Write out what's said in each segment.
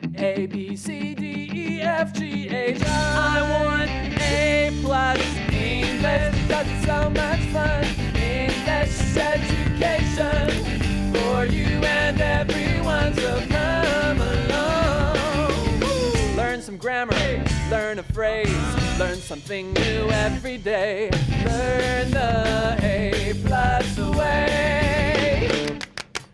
A, B, C, D, E, F, G, H, I want A plus English because it's so much fun. English education for you and everyone, so come along. Learn some grammar, learn a phrase, learn something new every day. Learn the A plus way.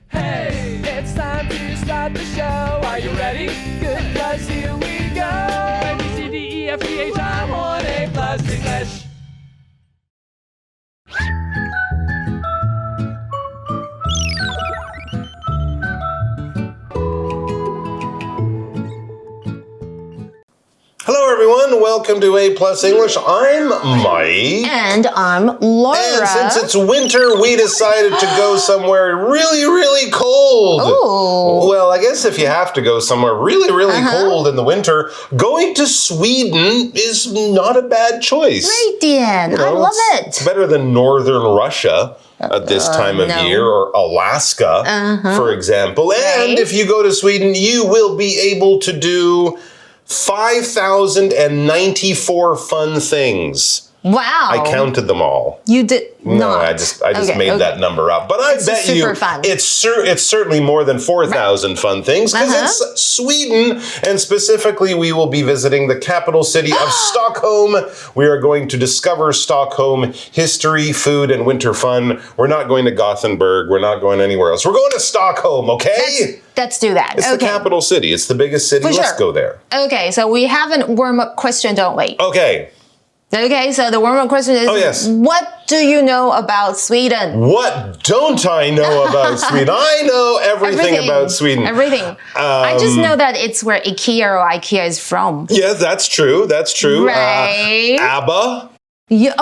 Hey, it's time to start the show. Are you ready? Good, 'cause here we go. A, B, C, D, E, F, G, H, I want A plus English. Hello everyone, welcome to A Plus English. I'm Mike. And I'm Laura. And since it's winter, we decided to go somewhere really, really cold. Ooh. Well, I guess if you have to go somewhere really, really cold in the winter, going to Sweden is not a bad choice. 瑞典, I love it. It's better than northern Russia at this time of year, or Alaska, for example. And if you go to Sweden, you will be able to do 5,094 fun things. Wow. I counted them all. You did No, not. I just made that number up. But I bet you fun. it's certainly more than 4,000 fun things because it's Sweden. And specifically, we will be visiting the capital city of Stockholm. We are going to discover Stockholm history, food, and winter fun. We're not going to Gothenburg. We're not going anywhere else. We're going to Stockholm, okay? Let's do that. It's the capital city. It's the biggest city. Let's go there. Okay, so we have a warm-up question, don't we? Okay. Okay, so the warm-up question is, what do you know about Sweden? What don't I know about Sweden? I know everything about Sweden. Everything. I just know that it's where IKEA is from. Yeah, that's true. That's true. Right. ABBA. The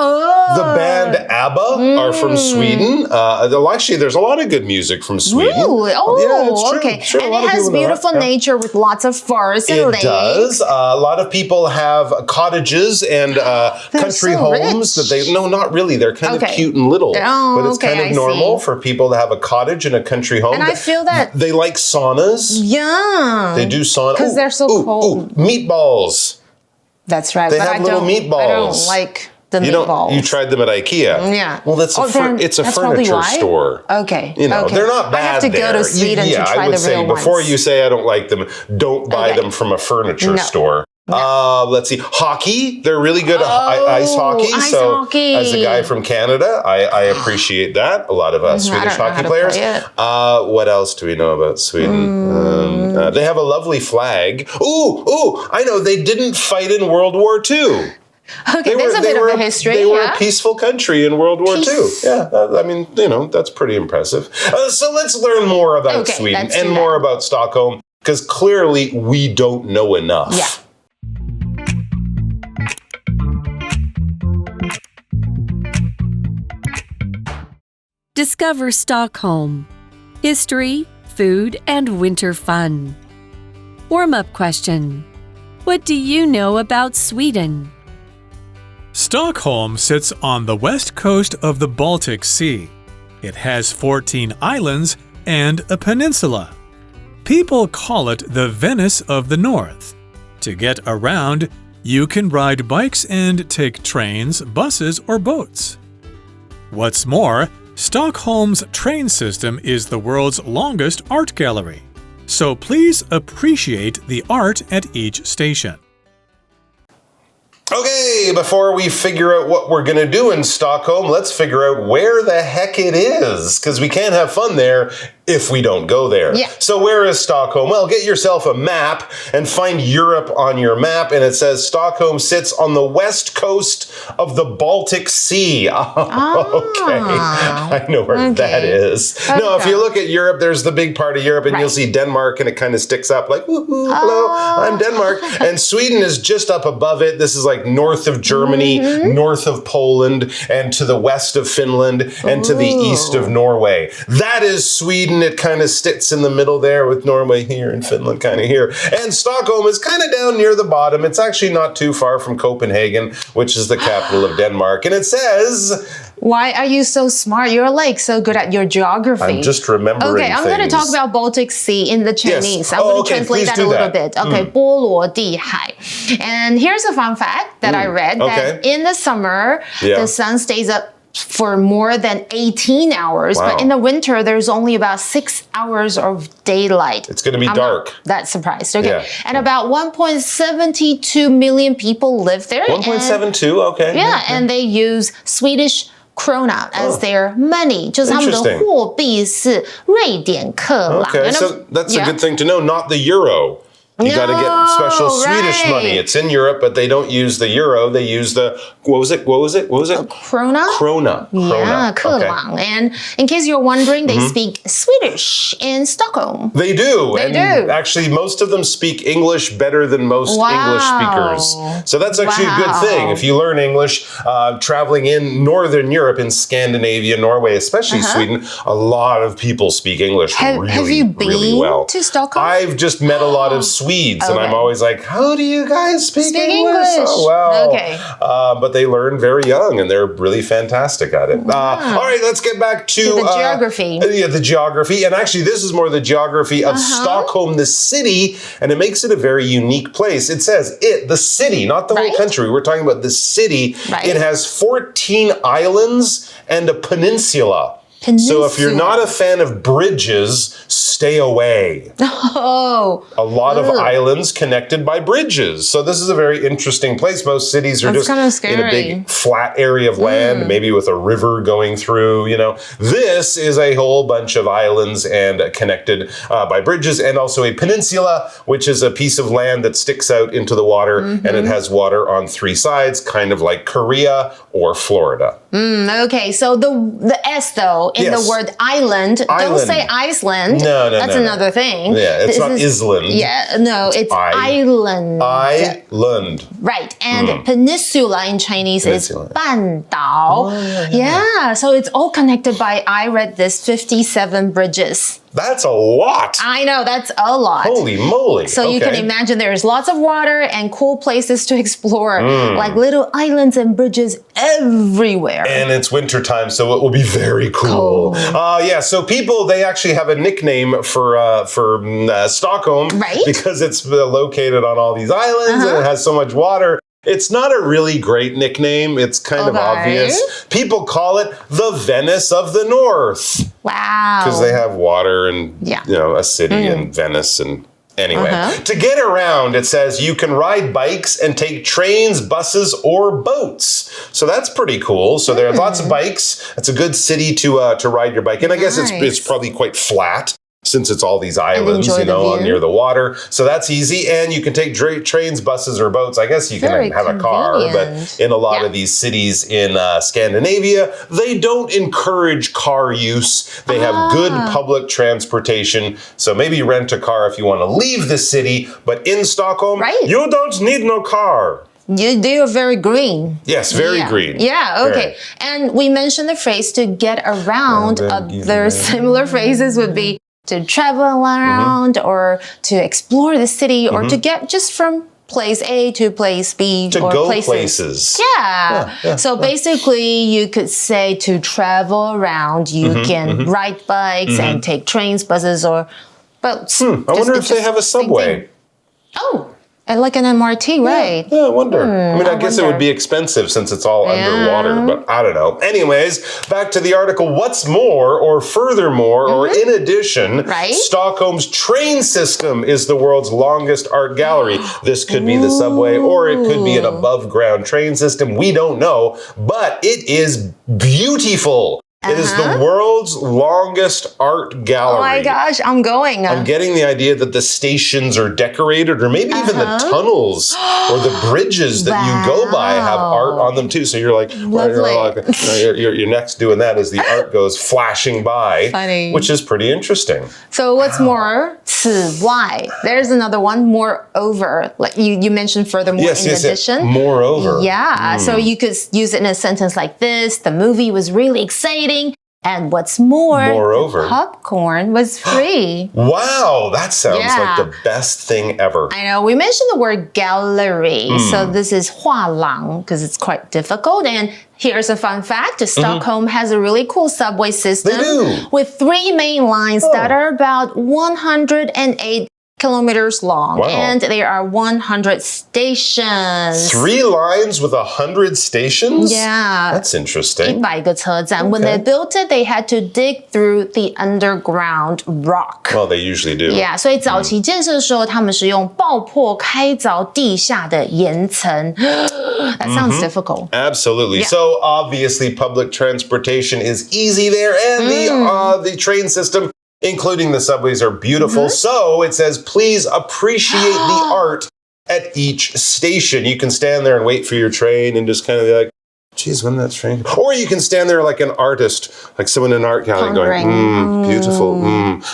band ABBA are from Sweden. Actually, there's a lot of good music from Sweden. Really? Oh, yeah, it's true. okay. It's true. And it has beautiful nature with lots of forests and lakes. It does. A lot of people have cottages and country homes that they. No, not really. They're kind of cute and little, but it's kind of normal for people to have a cottage and a country home. And I feel that they like saunas. Yeah, they do saunas because they're so cold. Meatballs. That's right. They have little meatballs. I don't like. You tried them at IKEA. Yeah. Well, it's a furniture store. Okay. They're not bad. I have to go to Sweden to try the real ones. Before you say I don't like them, don't buy them from a furniture store. No. Let's see. Hockey. They're really good at ice hockey. Hockey. As a guy from Canada, I appreciate that. A lot of Swedish hockey players. What else do we know about Sweden? They have a lovely flag. Ooh, I know. They didn't fight in World War II. Okay, there's a bit of a history. They were a peaceful country in World War II. Yeah, I mean, that's pretty impressive. So let's learn more about Sweden and more about Stockholm, because clearly we don't know enough. Yeah. Discover Stockholm. History, food, and winter fun. Warm-up question. What do you know about Sweden? Stockholm sits on the west coast of the Baltic Sea. It has 14 islands and a peninsula. People call it the Venice of the North. To get around, you can ride bikes and take trains, buses, or boats. What's more, Stockholm's train system is the world's longest art gallery. So please appreciate the art at each station. Okay, before we figure out what we're going to do in Stockholm, let's figure out where the heck it is, because we can't have fun there if we don't go there. Yeah. So where is Stockholm? Well, get yourself a map and find Europe on your map, and it says Stockholm sits on the west coast of the Baltic Sea. Okay, I know where that is. No, if you look at Europe, there's the big part of Europe, and you'll see Denmark, and it kind of sticks up like, woohoo, hello, I'm Denmark. And Sweden is just up above it. This is like north of Germany, north of Poland, and to the west of Finland, and to the east of Norway. That is Sweden. It kind of sits in the middle there with Norway here and Finland kind of here. And Stockholm is kind of down near the bottom. It's actually not too far from Copenhagen, which is the capital of Denmark. And it says Why are you so smart? You're like so good at your geography. I'm just remembering Okay, I'm going to talk about Baltic Sea in the Chinese. I'm going to translate that a little bit. Okay, 波罗的海. And here's a fun fact that I read that in the summer, the sun stays up for more than 18 hours, but in the winter, there's only about 6 hours of daylight. It's going to be dark. Not that surprised. Okay. And about 1.72 million people live there. 1.72, okay. Yeah, and they use Swedish krona as their money. 就是他们的货币是瑞典克朗. Okay, so that's a good thing to know, not the euro. You got to get special Swedish money. It's in Europe, but they don't use the euro. They use the, what was it? Krona? Krona. Yeah, Krona. Okay. And in case you're wondering, they speak Swedish in Stockholm. They do. Actually, most of them speak English better than most English speakers. So that's actually a good thing. If you learn English, traveling in Northern Europe, in Scandinavia, Norway, especially Sweden, a lot of people speak English really well. Have you been to Stockholm? I've just met a lot of Swedes, and I'm always like, how do you guys speak English so well? Okay. But they learn very young, and they're really fantastic at it. All right, let's get back to the geography. The geography. And actually, this is more the geography of Stockholm, the city, and it makes it a very unique place. It says the city, not the whole country. We're talking about the city. It has 14 islands and a peninsula. So if you're not a fan of bridges, stay away. A lot of islands connected by bridges. So this is a very interesting place. Most cities are just in a big flat area of land, maybe with a river going through, you know. This is a whole bunch of islands and connected by bridges, and also a peninsula, which is a piece of land that sticks out into the water, and it has water on 3 sides, kind of like Korea or Florida. Okay, so the S though, in the word island, don't say Iceland. No, that's another thing. Yeah, it's not Island. Yeah, no, it's island. Island. Right, and peninsula in Chinese is 半岛. Yeah, so it's all connected by, I read this, 57 bridges. That's a lot. I know, that's a lot. Holy moly. So you can imagine there's lots of water and cool places to explore, like little islands and bridges everywhere. And it's wintertime, so it will be very cool. So people, they actually have a nickname for Stockholm, because it's located on all these islands and it has so much water. It's not a really great nickname. It's kind of obvious. People call it the Venice of the North. Wow. Because they have water and, you know, a city and Venice and anyway. To get around, it says you can ride bikes and take trains, buses, or boats. So that's pretty cool. So there are lots of bikes. It's a good city to ride your bike. And I guess it's probably quite flat, since it's all these islands, you know, near the water. So that's easy. And you can take trains, buses, or boats. I guess you can have a car, but in a lot of these cities in Scandinavia, they don't encourage car use. They have good public transportation. So maybe rent a car if you want to leave the city. But in Stockholm, you don't need no car. They are very green. Yes, very green. Yeah, okay. And we mentioned the phrase to get around. Other similar phrases would be to travel around or to explore the city or to get just from place A to place B. To go places. Yeah. So basically you could say to travel around, you can ride bikes and take trains, buses, or boats. I wonder if they have a subway. Oh. Like an MRT, right? Yeah, I wonder. I mean, I guess it would be expensive since it's all underwater, but I don't know. Anyways, back to the article. What's more, or furthermore, or in addition, Stockholm's train system is the world's longest art gallery. This could be the subway, or it could be an above-ground train system. We don't know, but it is beautiful. It is the world's longest art gallery. Oh my gosh, I'm going. I'm getting the idea that the stations are decorated, or maybe even the tunnels or the bridges that you go by have art on them too. So you're like, your next doing that as the art goes flashing by, which is pretty interesting. So what's more, 此外, there's another one, moreover. Like you mentioned furthermore in addition. Moreover. Yeah, so you could use it in a sentence like this. The movie was really exciting. And what's more, the popcorn was free. Wow, that sounds like the best thing ever. I know. We mentioned the word gallery. So this is 画廊 because it's quite difficult. And Here's a fun fact. Stockholm has a really cool subway system with 3 main lines that are about 108 kilometers long, and there are 100 stations. 3 lines with 100 stations? Yeah. That's interesting. 100个车站. When they built it, they had to dig through the underground rock. Well, they usually do. Yeah, 所以早期建设的时候，他们是用爆破开凿地下的岩层。That sounds difficult. Absolutely. Yeah. So obviously, public transportation is easy there, and the train system, including the subways, are beautiful. So it says, please appreciate the art at each station. You can stand there and wait for your train and just kind of be like, geez, when that train? Or you can stand there like an artist, like someone in an art gallery going, beautiful,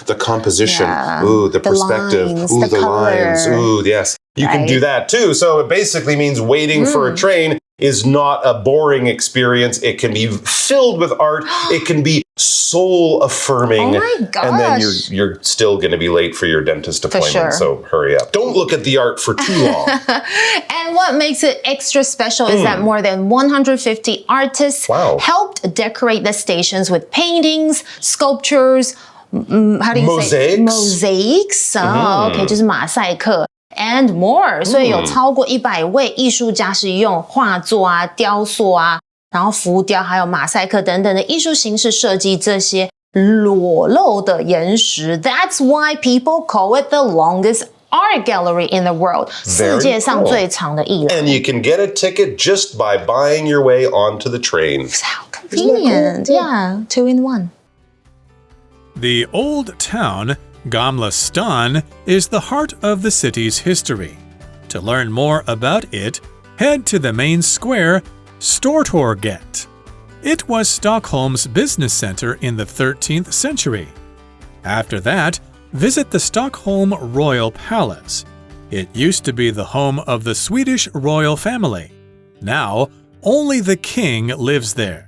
the composition, the perspective, lines, the lines, yes. You can do that too. So it basically means waiting for a train is not a boring experience. It can be filled with art. It can be soul affirming. Oh my gosh. And then you're still going to be late for your dentist appointment. Sure. So hurry up. Don't look at the art for too long. And what makes it extra special is that more than 150 artists helped decorate the stations with paintings, sculptures, how do you say? Mosaics. Okay, 就是马赛克。And more， 所以有超过100位艺术家是用画作啊、雕塑啊，然后浮雕还有马赛克等等的艺术形式设计这些裸露的岩石。That's why people call it the longest art gallery in the world. 世界上最长的艺廊。And you can get a ticket just by buying your way onto the train. How convenient. Yeah, 2 in 1. The Old Town, Gamla Stan, is the heart of the city's history. To learn more about it, head to the main square, Stortorget. It was Stockholm's business center in the 13th century. After that, visit the Stockholm Royal Palace. It used to be the home of the Swedish royal family. Now, only the king lives there.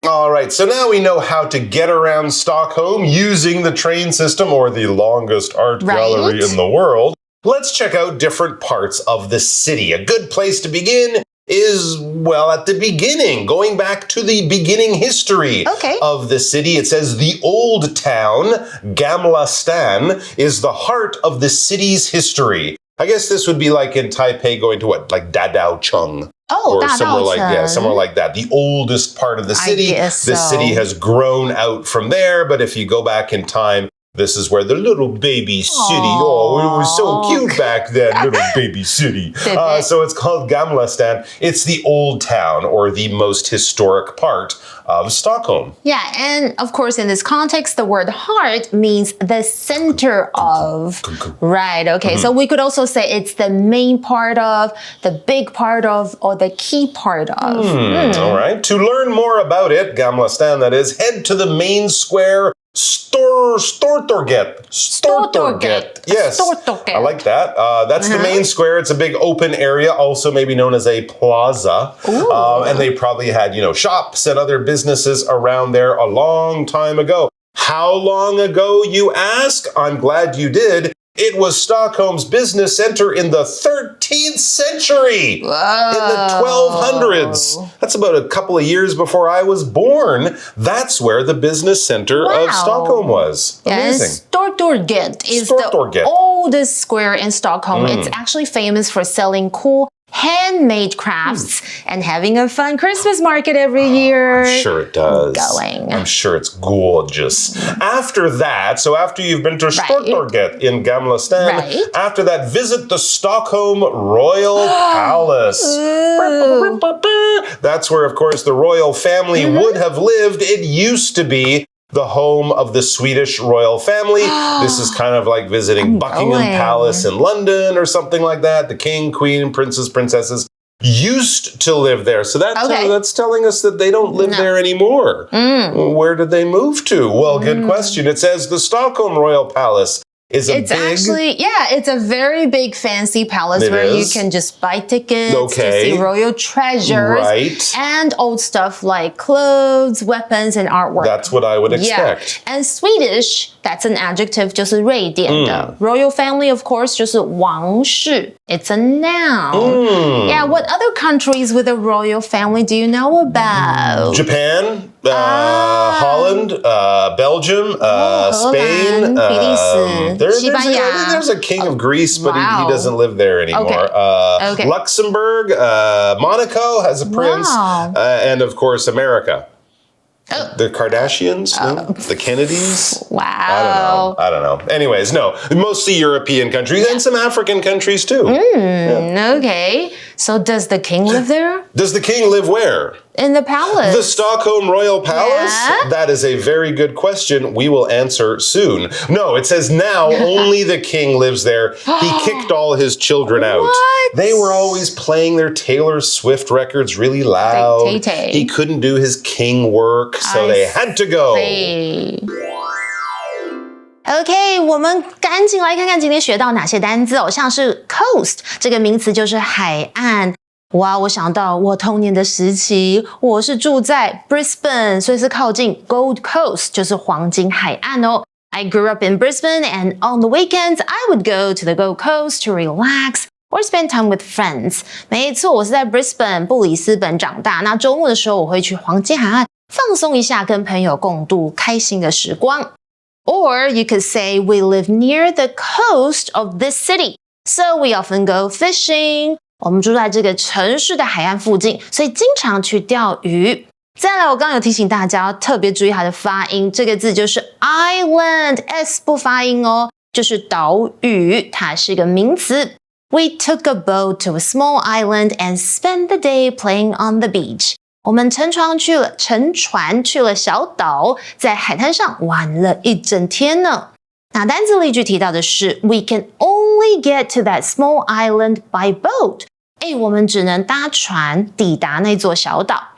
All right, so now we know how to get around Stockholm using the train system or the longest art gallery in the world. Let's check out different parts of the city. A good place to begin is, well, at the beginning, going back to the beginning history of the city. It says the Old Town, Gamla Stan, is the heart of the city's history. I guess this would be like in Taipei going to what, like Dadaocheng. Or somewhere like that. The oldest part of the city. The city has grown out from there, but if you go back in time, this is where the little baby city, it was so cute back then, little baby city. So it's called Gamla Stan. It's the old town or the most historic part of Stockholm. Yeah, and of course, in this context, the word heart means the center of. Right, okay. So we could also say it's the main part of, the big part of, or the key part of. All right. To learn more about it, Gamla Stan, that is, head to the main square, Stortorget. Yes. Stortorget. I like that. That's the main square. It's a big open area, also maybe known as a plaza. And they probably had, shops and other businesses around there a long time ago. How long ago, you ask? I'm glad you did. It was Stockholm's business center in the 13th century. Whoa. In the 1200s. That's about a couple of years before I was born. That's where the business center of Stockholm was. Amazing. Stortorget is the oldest square in Stockholm. It's actually famous for selling cool handmade crafts and having a fun Christmas market every year. I'm sure it does. I'm sure it's gorgeous. After that, so after you've been to Stortorget in Gamla Stan, after that, visit the Stockholm Royal Palace. That's where, of course, the royal family would have lived. It used to be the home of the Swedish royal family. This is kind of like visiting Buckingham Palace in London or something like that. The king, queen, princes, princesses used to live there. So that's telling us that they don't live there anymore. Where did they move to? Well, good question. It says the Stockholm Royal Palace is it's a very big fancy palace where you can just buy tickets to see royal treasures and old stuff like clothes, weapons, and artwork. That's what I would expect. Yeah. And Swedish, that's an adjective, 就是瑞典的。Royal family, of course, 就是王室。It's a noun. Yeah, what other countries with a royal family do you know about? Japan, Holland, Belgium, Spain. There's a king of Greece, but he doesn't live there anymore. Luxembourg, Monaco has a prince, and of course America. The Kardashians? No? The Kennedys? Wow. I don't know. Anyways, no. Mostly European countries and some African countries too. Okay. So does the king live there? Does the king live where? In the palace. The Stockholm Royal Palace? Yeah. That is a very good question. We will answer soon. No, it says now only the king lives there. He kicked all his children out. What? They were always playing their Taylor Swift records really loud. He couldn't do his king work, so they had to go. OK， 我们赶紧来看看今天学到哪些单字哦，像是 coast 这个名词就是海岸。哇，我想到我童年的时期，我是住在 Brisbane， 所以是靠近 Gold Coast， 就是黄金海岸哦。I grew up in Brisbane and on the weekends I would go to the Gold Coast to relax or spend time with friends. 没错，我是在 Brisbane 布里斯本长大，那周末的时候我会去黄金海岸放松一下，跟朋友共度开心的时光。Or you could say we live near the coast of this city, so we often go fishing. 我们住在这个城市的海岸附近，所以经常去钓鱼。再来，我刚刚有提醒大家要特别注意它的发音，这个字就是 island， s 不发音哦，就是岛屿，它是一个名词。We took a boat to a small island and spent the day playing on the beach. 我们乘船去了小岛，在海滩上玩了一整天呢。那单字例句提到的是 We can only get to that small island by boat. 我们只能搭船抵达那座小岛。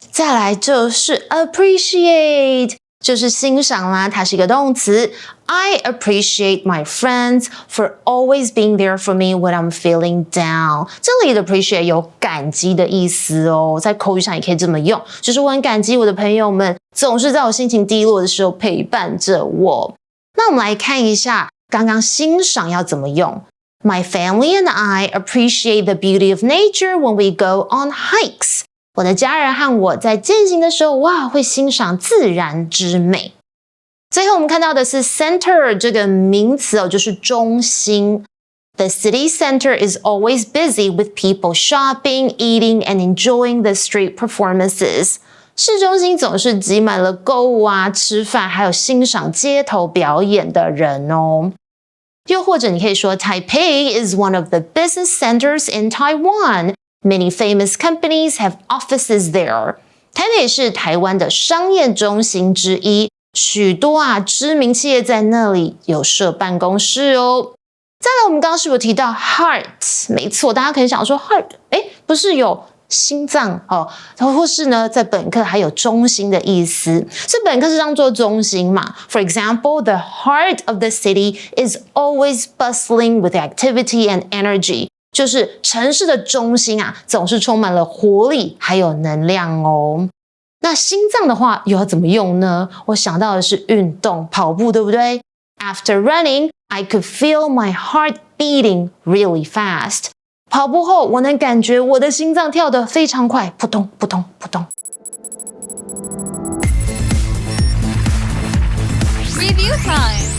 再来就是 appreciate， 就是欣赏啦，它是一个动词。I appreciate my friends for always being there for me when I'm feeling down. 这里的 appreciate 有感激的意思哦，在口语上也可以这么用，就是我很感激我的朋友们总是在我心情低落的时候陪伴着我。那我们来看一下刚刚欣赏要怎么用。My family and I appreciate the beauty of nature when we go on hikes. 我的家人和我在健行的时候，会欣赏自然之美。最后我们看到的是 center 这个名词哦，就是中心。The city center is always busy with people shopping, eating, and enjoying the street performances. 市中心总是挤满了购物啊、吃饭，还有欣赏街头表演的人哦。又或者你可以说 Taipei is one of the business centers in Taiwan. Many famous companies have offices there. 台北是台湾的商业中心之一，许多知名企业在那里有设办公室哦。再来，我们刚刚是不是提到 heart？ 没错，大家可以想说 heart， 不是有心脏哦，或是呢，在本课还有中心的意思，所以本课是当作中心嘛。For example, the heart of the city is always bustling with activity and energy. 就是城市的中心总是充满了活力还有能量哦。那心脏的话又要怎么用呢？我想到的是运动，跑步，对不对？ After running, I could feel my heart beating really fast. 跑步后，我能感觉我的心脏跳得非常快，扑通扑通扑通。Review time.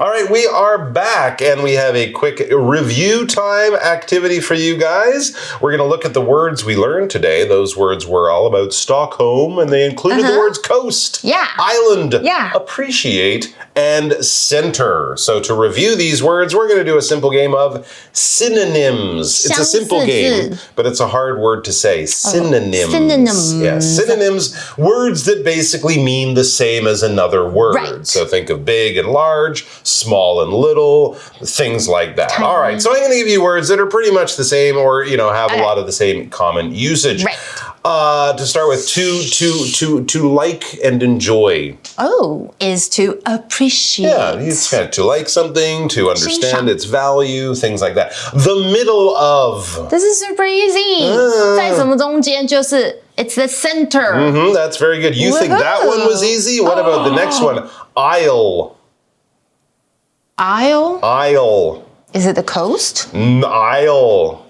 All right, we are back and we have a quick review time activity for you guys. We're going to look at the words we learned today. Those words were all about Stockholm and they included the words coast, island, appreciate, and center. So to review these words, we're going to do a simple game of synonyms. It's a simple game, but it's a hard word to say. Synonyms. Synonyms. Yeah, synonyms, words that basically mean the same as another word. Right. So think of big and large, small and little, things like that. Tiny. All right, so I'm going to give you words that are pretty much the same or, have a lot of the same common usage. Right. To start with, to like and enjoy. Oh, is to appreciate. Yeah, it's kind of to like something, to understand its value, things like that. The middle of. This is super easy. 在什么中间就是 it's the center. That's very good. You think that one was easy? What about the next one? Aisle. Aisle? Aisle. Is it the coast? Aisle.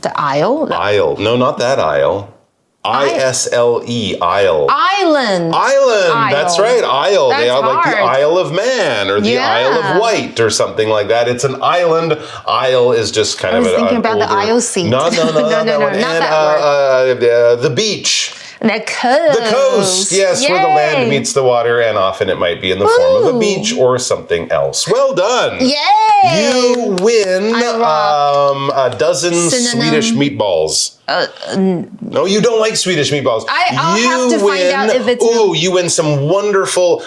The aisle? Aisle. No, not that aisle. I-S-L-E, aisle. Island. Island. That's right. Isle. That's they are like the hard. Isle of Man or the Isle of Wight or something like that. It's an island. Isle is just kind of I was thinking about the aisle seat. No, not that one. Not and that word. The beach. The coast. The coast, yes, Yay. where the land meets the water, and often it might be in the form of a beach or something else. Well done. Yay! You win a dozen Swedish meatballs. No, you don't like Swedish meatballs. I'll have to find out if it's... Ooh, you win some wonderful,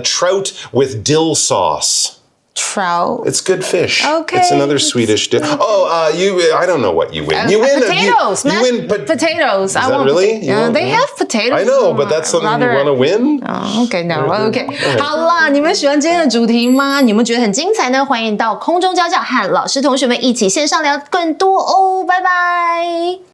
trout with dill sauce. Trout. It's good fish. Okay. It's another Swedish dish. I don't know what you win. You win potatoes. You win potatoes. Is that really? They have potatoes. I know, but that's something you want to win? Okay, no. Okay. 好啦，你们喜欢今天的主题吗？你们觉得很精彩呢？欢迎到空中家教和老师同学们一起线上聊更多哦。拜拜。